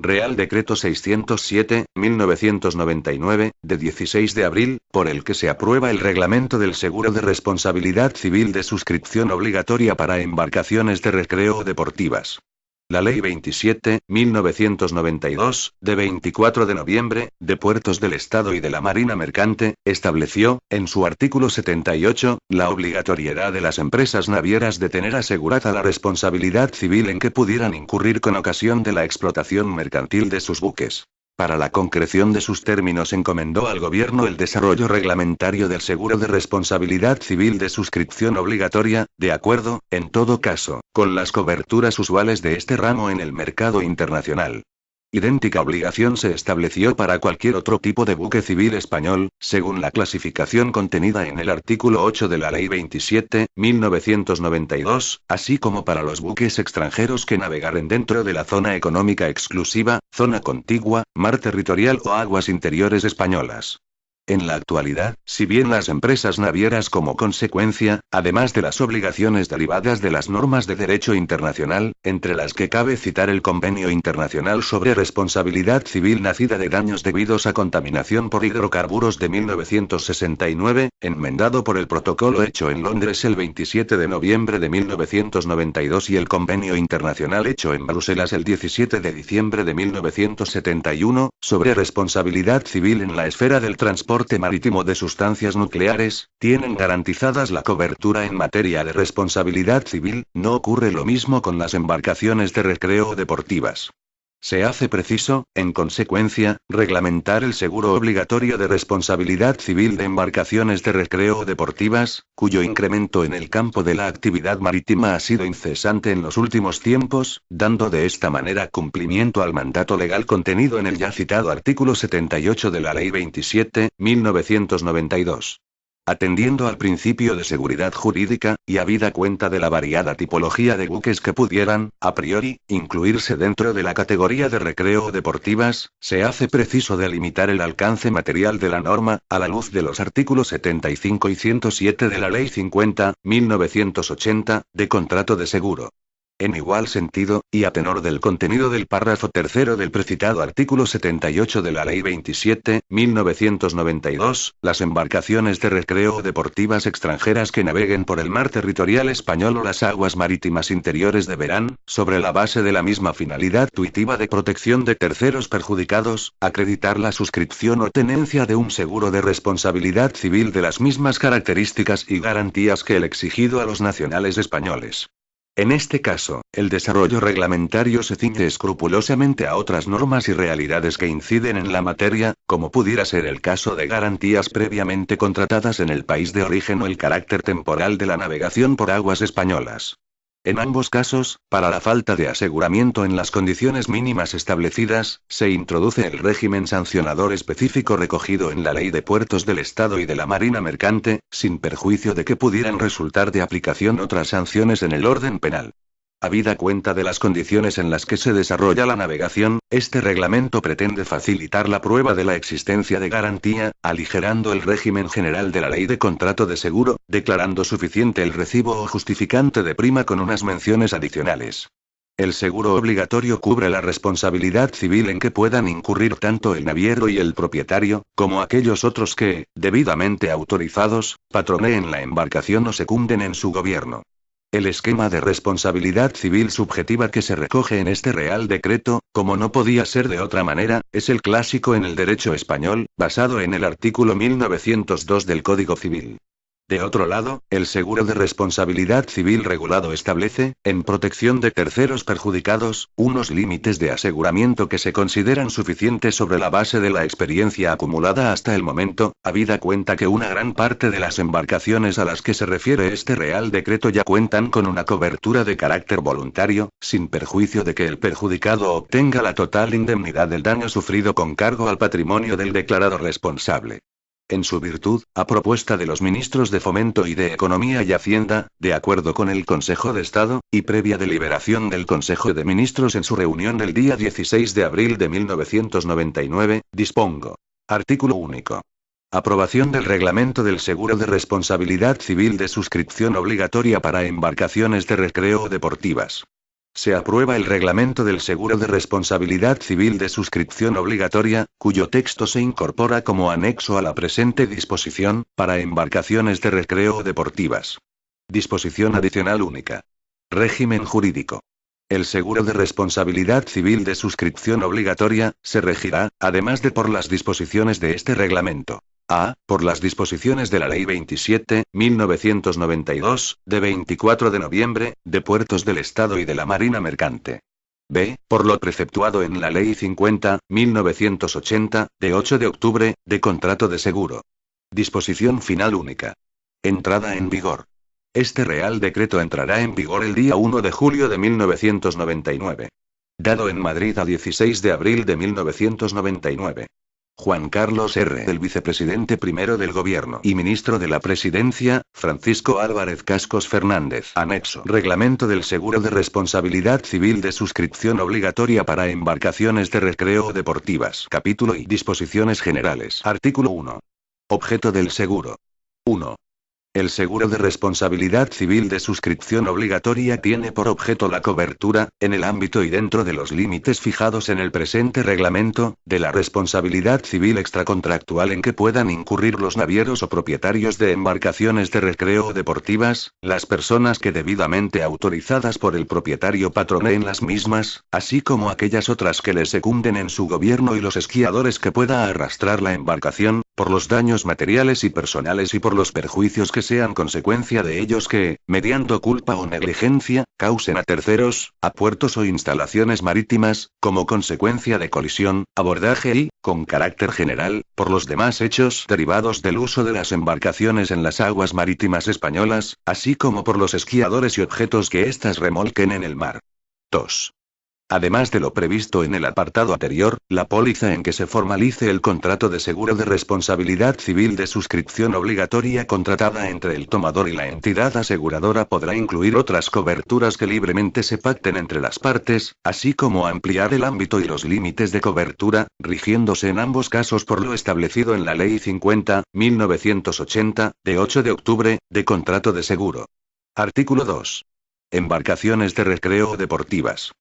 Real Decreto 607/1999, de 16 de abril, por el que se aprueba el Reglamento del Seguro de Responsabilidad Civil de suscripción obligatoria para embarcaciones de recreo deportivas. La Ley 27/1992, de 24 de noviembre, de Puertos del Estado y de la Marina Mercante, estableció, en su artículo 78, la obligatoriedad de las empresas navieras de tener asegurada la responsabilidad civil en que pudieran incurrir con ocasión de la explotación mercantil de sus buques. Para la concreción de sus términos encomendó al Gobierno el desarrollo reglamentario del seguro de responsabilidad civil de suscripción obligatoria, de acuerdo, en todo caso, con las coberturas usuales de este ramo en el mercado internacional. Idéntica obligación se estableció para cualquier otro tipo de buque civil español, según la clasificación contenida en el artículo 8 de la Ley 27/1992, así como para los buques extranjeros que navegaren dentro de la zona económica exclusiva, zona contigua, mar territorial o aguas interiores españolas. En la actualidad, si bien las empresas navieras como consecuencia, además de las obligaciones derivadas de las normas de derecho internacional, entre las que cabe citar el Convenio Internacional sobre Responsabilidad Civil nacida de daños debidos a contaminación por hidrocarburos de 1969, enmendado por el protocolo hecho en Londres el 27 de noviembre de 1992 y el Convenio Internacional hecho en Bruselas el 17 de diciembre de 1971, sobre responsabilidad civil en la esfera del transporte marítimo de sustancias nucleares, tienen garantizadas la cobertura en materia de responsabilidad civil. No ocurre lo mismo con las embarcaciones de recreo deportivas. Se hace preciso, en consecuencia, reglamentar el seguro obligatorio de responsabilidad civil de embarcaciones de recreo deportivas, cuyo incremento en el campo de la actividad marítima ha sido incesante en los últimos tiempos, dando de esta manera cumplimiento al mandato legal contenido en el ya citado artículo 78 de la Ley 27/1992. Atendiendo al principio de seguridad jurídica, y habida cuenta de la variada tipología de buques que pudieran, a priori, incluirse dentro de la categoría de recreo deportivas, se hace preciso delimitar el alcance material de la norma, a la luz de los artículos 75 y 107 de la Ley 50/1980, de contrato de seguro. En igual sentido, y a tenor del contenido del párrafo tercero del precitado artículo 78 de la Ley 27/1992, las embarcaciones de recreo deportivas extranjeras que naveguen por el mar territorial español o las aguas marítimas interiores deberán, sobre la base de la misma finalidad tuitiva de protección de terceros perjudicados, acreditar la suscripción o tenencia de un seguro de responsabilidad civil de las mismas características y garantías que el exigido a los nacionales españoles. En este caso, el desarrollo reglamentario se ciñe escrupulosamente a otras normas y realidades que inciden en la materia, como pudiera ser el caso de garantías previamente contratadas en el país de origen o el carácter temporal de la navegación por aguas españolas. En ambos casos, para la falta de aseguramiento en las condiciones mínimas establecidas, se introduce el régimen sancionador específico recogido en la Ley de Puertos del Estado y de la Marina Mercante, sin perjuicio de que pudieran resultar de aplicación otras sanciones en el orden penal. Habida cuenta de las condiciones en las que se desarrolla la navegación, este reglamento pretende facilitar la prueba de la existencia de garantía, aligerando el régimen general de la ley de contrato de seguro, declarando suficiente el recibo o justificante de prima con unas menciones adicionales. El seguro obligatorio cubre la responsabilidad civil en que puedan incurrir tanto el naviero y el propietario, como aquellos otros que, debidamente autorizados, patroneen la embarcación o secunden en su gobierno. El esquema de responsabilidad civil subjetiva que se recoge en este Real Decreto, como no podía ser de otra manera, es el clásico en el derecho español, basado en el artículo 1902 del Código Civil. De otro lado, el seguro de responsabilidad civil regulado establece, en protección de terceros perjudicados, unos límites de aseguramiento que se consideran suficientes sobre la base de la experiencia acumulada hasta el momento, habida cuenta que una gran parte de las embarcaciones a las que se refiere este Real Decreto ya cuentan con una cobertura de carácter voluntario, sin perjuicio de que el perjudicado obtenga la total indemnidad del daño sufrido con cargo al patrimonio del declarado responsable. En su virtud, a propuesta de los ministros de Fomento y de Economía y Hacienda, de acuerdo con el Consejo de Estado, y previa deliberación del Consejo de Ministros en su reunión del día 16 de abril de 1999, dispongo. Artículo único. Aprobación del Reglamento del Seguro de Responsabilidad Civil de suscripción obligatoria para embarcaciones de recreo deportivas. Se aprueba el reglamento del seguro de responsabilidad civil de suscripción obligatoria, cuyo texto se incorpora como anexo a la presente disposición, para embarcaciones de recreo o deportivas. Disposición adicional única. Régimen jurídico. El seguro de responsabilidad civil de suscripción obligatoria, se regirá, además de por las disposiciones de este reglamento. A. Por las disposiciones de la Ley 27.1992, de 24 de noviembre, de Puertos del Estado y de la Marina Mercante. B. Por lo preceptuado en la Ley 50.1980, de 8 de octubre, de Contrato de Seguro. Disposición final única. Entrada en vigor. Este Real Decreto entrará en vigor el día 1 de julio de 1999. Dado en Madrid a 16 de abril de 1999. Juan Carlos R. El vicepresidente primero del Gobierno y ministro de la Presidencia, Francisco Álvarez Cascos Fernández. Anexo. Reglamento del seguro de responsabilidad civil de suscripción obligatoria para embarcaciones de recreo o deportivas. Capítulo y disposiciones generales. Artículo 1. Objeto del seguro. 1. El seguro de responsabilidad civil de suscripción obligatoria tiene por objeto la cobertura, en el ámbito y dentro de los límites fijados en el presente reglamento, de la responsabilidad civil extracontractual en que puedan incurrir los navieros o propietarios de embarcaciones de recreo o deportivas, las personas que debidamente autorizadas por el propietario patroneen las mismas, así como aquellas otras que le secunden en su gobierno y los esquiadores que pueda arrastrar la embarcación, por los daños materiales y personales y por los perjuicios que sean consecuencia de ellos que, mediando culpa o negligencia, causen a terceros, a puertos o instalaciones marítimas, como consecuencia de colisión, abordaje y, con carácter general, por los demás hechos derivados del uso de las embarcaciones en las aguas marítimas españolas, así como por los esquiadores y objetos que éstas remolquen en el mar. 2. Además de lo previsto en el apartado anterior, la póliza en que se formalice el contrato de seguro de responsabilidad civil de suscripción obligatoria contratada entre el tomador y la entidad aseguradora podrá incluir otras coberturas que libremente se pacten entre las partes, así como ampliar el ámbito y los límites de cobertura, rigiéndose en ambos casos por lo establecido en la Ley 50.1980, de 8 de octubre, de Contrato de Seguro. Artículo 2. Embarcaciones de recreo o deportivas.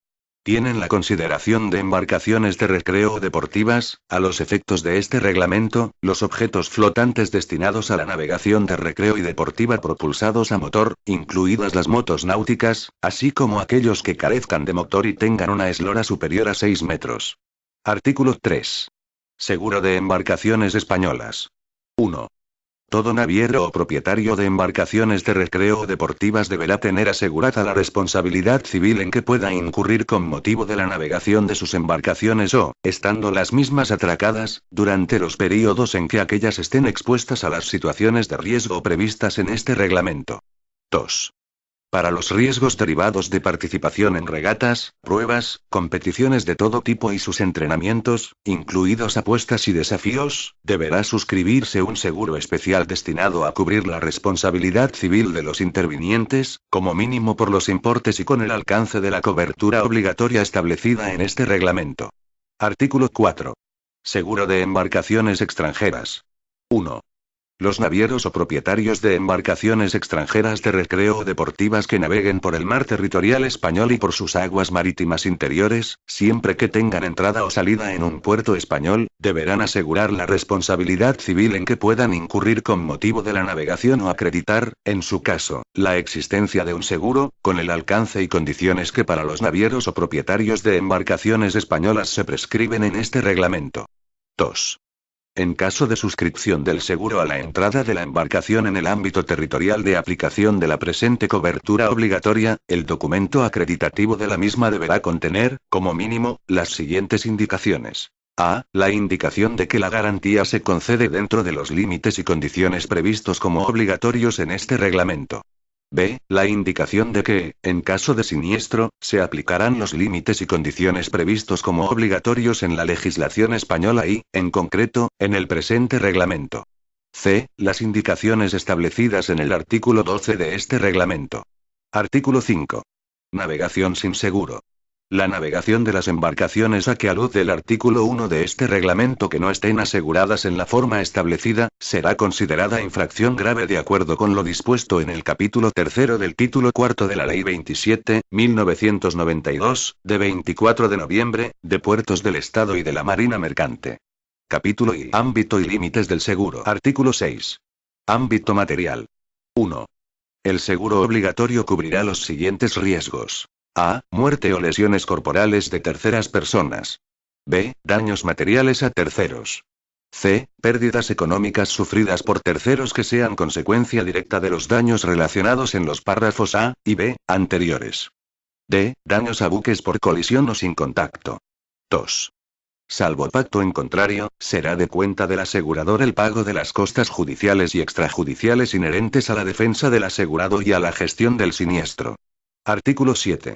Tienen la consideración de embarcaciones de recreo o deportivas, a los efectos de este reglamento, los objetos flotantes destinados a la navegación de recreo y deportiva propulsados a motor, incluidas las motos náuticas, así como aquellos que carezcan de motor y tengan una eslora superior a 6 metros. Artículo 3. Seguro de embarcaciones españolas. 1. Todo naviero o propietario de embarcaciones de recreo o deportivas deberá tener asegurada la responsabilidad civil en que pueda incurrir con motivo de la navegación de sus embarcaciones o, estando las mismas atracadas, durante los períodos en que aquellas estén expuestas a las situaciones de riesgo previstas en este reglamento. 2. Para los riesgos derivados de participación en regatas, pruebas, competiciones de todo tipo y sus entrenamientos, incluidos apuestas y desafíos, deberá suscribirse un seguro especial destinado a cubrir la responsabilidad civil de los intervinientes, como mínimo por los importes y con el alcance de la cobertura obligatoria establecida en este reglamento. Artículo 4. Seguro de embarcaciones extranjeras. 1. Los navieros o propietarios de embarcaciones extranjeras de recreo o deportivas que naveguen por el mar territorial español y por sus aguas marítimas interiores, siempre que tengan entrada o salida en un puerto español, deberán asegurar la responsabilidad civil en que puedan incurrir con motivo de la navegación o acreditar, en su caso, la existencia de un seguro, con el alcance y condiciones que para los navieros o propietarios de embarcaciones españolas se prescriben en este reglamento. 2. En caso de suscripción del seguro a la entrada de la embarcación en el ámbito territorial de aplicación de la presente cobertura obligatoria, el documento acreditativo de la misma deberá contener, como mínimo, las siguientes indicaciones. A. La indicación de que la garantía se concede dentro de los límites y condiciones previstos como obligatorios en este reglamento. B. La indicación de que, en caso de siniestro, se aplicarán los límites y condiciones previstos como obligatorios en la legislación española y, en concreto, en el presente reglamento. C. Las indicaciones establecidas en el artículo 12 de este reglamento. Artículo 5. Navegación sin seguro. La navegación de las embarcaciones a que a luz del artículo 1 de este reglamento que no estén aseguradas en la forma establecida, será considerada infracción grave de acuerdo con lo dispuesto en el capítulo 3 del título 4 de la Ley 27.1992, de 24 de noviembre, de Puertos del Estado y de la Marina Mercante. Capítulo I. Ámbito y límites del seguro. Artículo 6. Ámbito material. 1. El seguro obligatorio cubrirá los siguientes riesgos. A. Muerte o lesiones corporales de terceras personas. B. Daños materiales a terceros. C. Pérdidas económicas sufridas por terceros que sean consecuencia directa de los daños relacionados en los párrafos A y B anteriores. D. Daños a buques por colisión o sin contacto. 2. Salvo pacto en contrario, será de cuenta del asegurador el pago de las costas judiciales y extrajudiciales inherentes a la defensa del asegurado y a la gestión del siniestro. Artículo 7.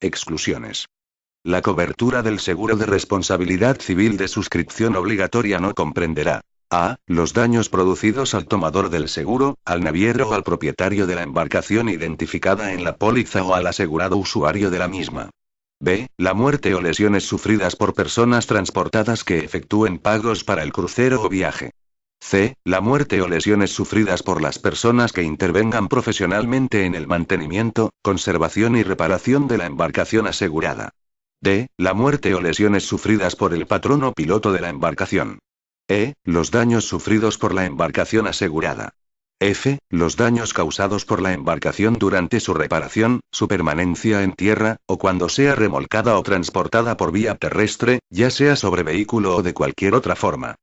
Exclusiones. La cobertura del seguro de responsabilidad civil de suscripción obligatoria no comprenderá: a. Los daños producidos al tomador del seguro, al naviero o al propietario de la embarcación identificada en la póliza o al asegurado usuario de la misma. B. La muerte o lesiones sufridas por personas transportadas que efectúen pagos para el crucero o viaje. C. La muerte o lesiones sufridas por las personas que intervengan profesionalmente en el mantenimiento, conservación y reparación de la embarcación asegurada. D. La muerte o lesiones sufridas por el patrón o piloto de la embarcación. E. Los daños sufridos por la embarcación asegurada. F. Los daños causados por la embarcación durante su reparación, su permanencia en tierra, o cuando sea remolcada o transportada por vía terrestre, ya sea sobre vehículo o de cualquier otra forma.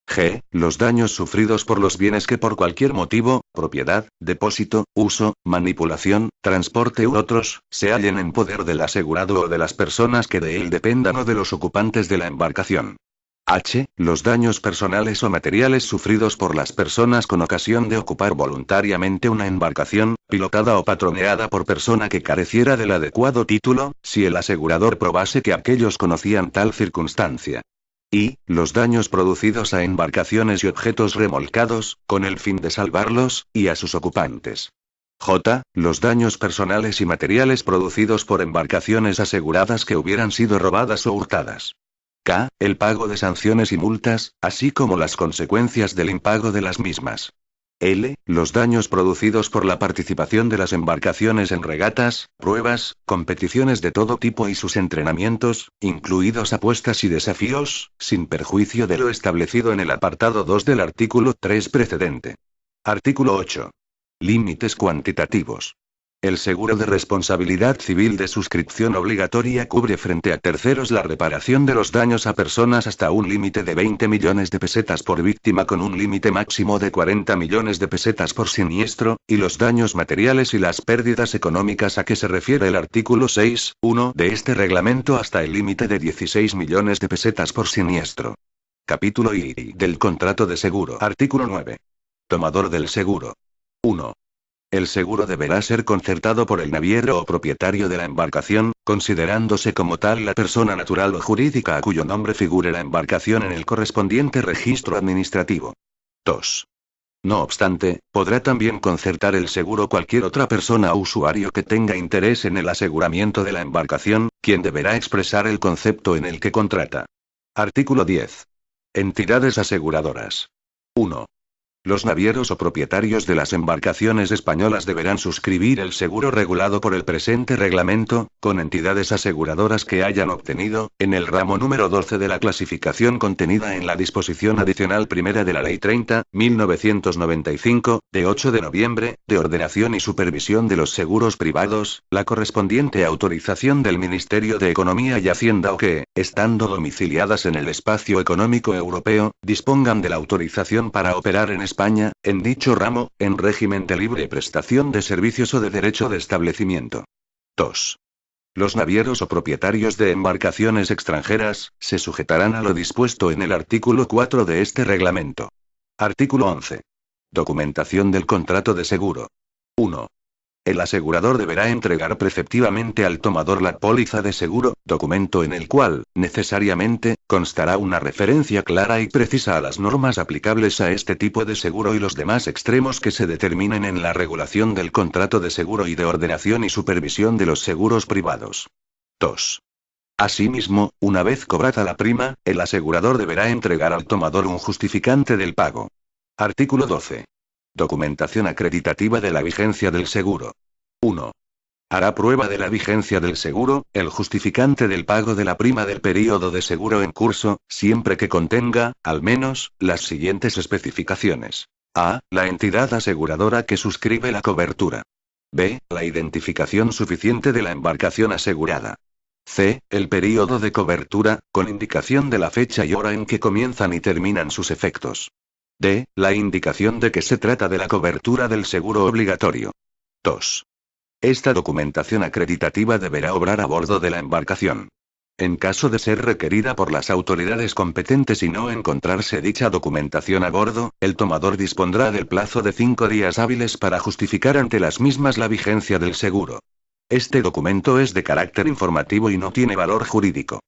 G. Los daños sufridos por los bienes que por cualquier motivo, propiedad, depósito, uso, manipulación, transporte u otros, se hallen en poder del asegurado o de las personas que de él dependan o de los ocupantes de la embarcación. H. Los daños personales o materiales sufridos por las personas con ocasión de ocupar voluntariamente una embarcación, pilotada o patroneada por persona que careciera del adecuado título, si el asegurador probase que aquellos conocían tal circunstancia. Y. Los daños producidos a embarcaciones y objetos remolcados, con el fin de salvarlos, y a sus ocupantes. J. Los daños personales y materiales producidos por embarcaciones aseguradas que hubieran sido robadas o hurtadas. K. El pago de sanciones y multas, así como las consecuencias del impago de las mismas. L. Los daños producidos por la participación de las embarcaciones en regatas, pruebas, competiciones de todo tipo y sus entrenamientos, incluidos apuestas y desafíos, sin perjuicio de lo establecido en el apartado 2 del artículo 3 precedente. Artículo 8. Límites cuantitativos. El seguro de responsabilidad civil de suscripción obligatoria cubre frente a terceros la reparación de los daños a personas hasta un límite de 20 millones de pesetas por víctima con un límite máximo de 40 millones de pesetas por siniestro, y los daños materiales y las pérdidas económicas a que se refiere el artículo 6.1 de este reglamento hasta el límite de 16 millones de pesetas por siniestro. Capítulo I del contrato de seguro. Artículo 9. Tomador del seguro. 1. El seguro deberá ser concertado por el naviero o propietario de la embarcación, considerándose como tal la persona natural o jurídica a cuyo nombre figure la embarcación en el correspondiente registro administrativo. 2. No obstante, podrá también concertar el seguro cualquier otra persona o usuario que tenga interés en el aseguramiento de la embarcación, quien deberá expresar el concepto en el que contrata. Artículo 10. Entidades aseguradoras. 1. Los navieros o propietarios de las embarcaciones españolas deberán suscribir el seguro regulado por el presente reglamento, con entidades aseguradoras que hayan obtenido, en el ramo número 12 de la clasificación contenida en la disposición adicional primera de la Ley 30.1995, de 8 de noviembre, de ordenación y supervisión de los seguros privados, la correspondiente autorización del Ministerio de Economía y Hacienda o que, estando domiciliadas en el espacio económico europeo, dispongan de la autorización para operar en España, en dicho ramo, en régimen de libre prestación de servicios o de derecho de establecimiento. 2. Los navieros o propietarios de embarcaciones extranjeras, se sujetarán a lo dispuesto en el artículo 4 de este reglamento. Artículo 11. Documentación del contrato de seguro. 1. El asegurador deberá entregar preceptivamente al tomador la póliza de seguro, documento en el cual, necesariamente, constará una referencia clara y precisa a las normas aplicables a este tipo de seguro y los demás extremos que se determinen en la regulación del contrato de seguro y de ordenación y supervisión de los seguros privados. 2. Asimismo, una vez cobrada la prima, el asegurador deberá entregar al tomador un justificante del pago. Artículo 12. Documentación acreditativa de la vigencia del seguro. 1. Hará prueba de la vigencia del seguro, el justificante del pago de la prima del período de seguro en curso, siempre que contenga, al menos, las siguientes especificaciones. A. La entidad aseguradora que suscribe la cobertura. B. La identificación suficiente de la embarcación asegurada. C. El período de cobertura, con indicación de la fecha y hora en que comienzan y terminan sus efectos. D. La indicación de que se trata de la cobertura del seguro obligatorio. 2. Esta documentación acreditativa deberá obrar a bordo de la embarcación. En caso de ser requerida por las autoridades competentes y no encontrarse dicha documentación a bordo, el tomador dispondrá del plazo de 5 días hábiles para justificar ante las mismas la vigencia del seguro. Este documento es de carácter informativo y no tiene valor jurídico.